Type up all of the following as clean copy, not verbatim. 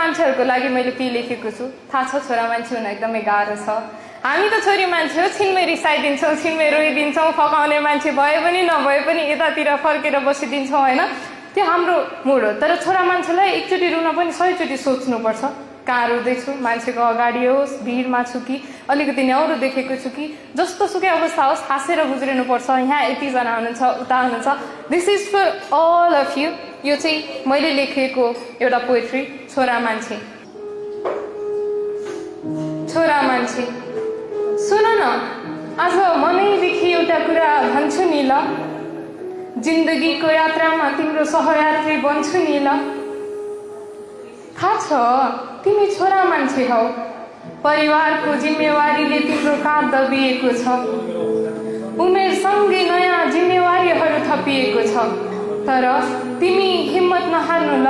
मान्छेहरूको लागि मैले के लेखेको छु थाहा छ? छोरा मान्छे हुन एकदमै गाह्रो छ। हामी त छोरी मान्छे हो, छिनमै रिसाइदिन्छौँ, छिनमै रोइदिन्छौँ, फकाउने मान्छे भए पनि नभए पनि यतातिर फर्केर बसिदिन्छौँ होइन, त्यो हाम्रो मुड हो। तर छोरा मान्छेलाई एकचोटि रुन पनि 100 चोटि सोच्नुपर्छ, कहाँ रुँदैछु, मान्छेको अगाडि होस्, भिडमा छु कि अलिकति न्याउरो देखेको छु कि जस्तो सुकै अवस्था होस् हाँसेर गुज्रिनुपर्छ। यहाँ यतिजना हुनुहुन्छ, उता हुनुहुन्छ। This is for all of you. यो चाहिँ मैले लेखेको एउटा पोएट्री, छोरा मान्छे। छोरा मान्छे सुन न, आज मनैदेखि एउटा कुरा भन्छु नि ल, जिन्दगीको यात्रामा तिम्रो सहयात्री बन्छु नि ल। थाहा छ तिमी छोरा मान्छे हौ, परिवारको जिम्मेवारीले तिम्रो काँध दबिएको छ, उमेरसँगै नयाँ जिम्मेवारीहरू थपिएको छ। तर तिमी हिम्मत नहार्नु ल,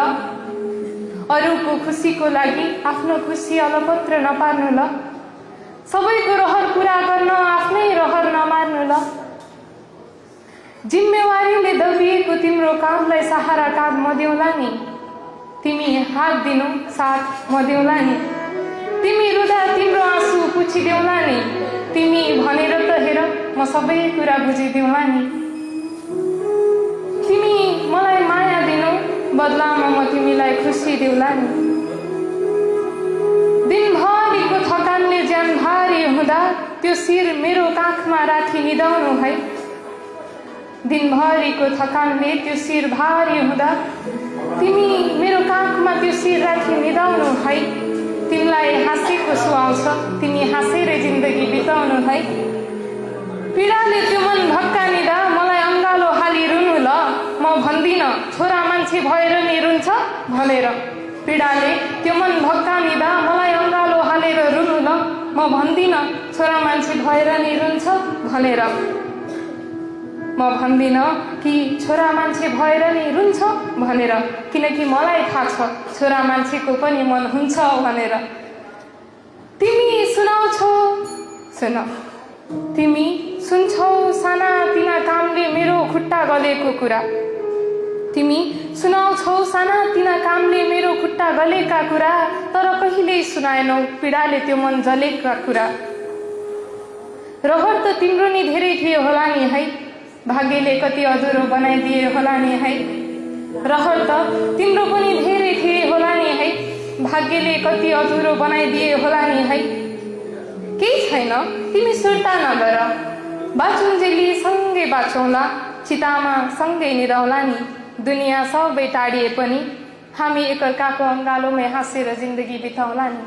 अरूको खुसीको लागि आफ्नो खुसी अलपत्र नपार्नु ल, सबैको रहर पुरा गर्न आफ्नै रहर नमार्नु ल। जिम्मेवारीले दबिएको तिम्रो काँधलाई सहारा काँध म देउला नि, तिमी हात दिनु साथ म देउला नि, तिमी रुँदा तिम्रो आँसु पुछिदेउला नि, तिमी भनेर त हेर म सबै कुरा बुझिदेउला नि। तिमी मलाई माया दिनु, बदलामा म तिमीलाई खुसी देउला नि। दिनभरिको थकानले ज्यान भारी हुँदा त्यो शिर मेरो काखमा राखी निदाउनु है। दिनभरिको थकानले त्यो शिर भारी हुँदा तिमी मेरो काखमा त्यो शिर राखी निदाउनु है। तिमीलाई हाँसेको सुहाउँछ, तिमी हाँसेर जिन्दगी बिताउनु है। पीडाले त्यो मन भक्कानिदा मलाई अङ्गालो हाली रुनु ल, म भन्दिनँ छोरा मान्छे भएर नि रुन्छ भनेर। पीडाले त्यो मन भक्कानिदा मलाई अङ्गालो हालेर रुनु ल, म भन्दिनँ छोरा मान्छे भएर नि रुन्छ भनेर। म भन्दिनँ कि छोरा मान्छे भएर नि रुन्छ भनेर, किनकि मलाई थाहा छ छोरा मान्छेको पनि मन हुन्छ भनेर। तिमी सुनाउँछौ, सुन, तिमी सुन्छौ साना तिना कामले मेरो खुट्टा गलेको कुरा, तिमी सुनाउँछौ साना तिना कामले मेरो खुट्टा गलेका कुरा, तर कहिल्यै सुनाएनौ पीडाले त्यो मन जलेका कुरा। रहर त तिम्रो नि धेरै थियो होला नि है, भाग्यले कति अधुरो बनाइदिए होला नि है। रहर त तिम्रो पनि धेरै थिए होला नि है, भाग्यले कति अधुरो बनाइदिए होला नि है। केही छैन तिमी सुर्ता नगर, बाँचुन्जेली सँगै बाँचौँला, चितामा सँगै निदाउला नि। दुनियाँ सबै टाढिए पनि हामी एकअर्काको अङ्गालोमै हाँसेर जिन्दगी बिताउला नि।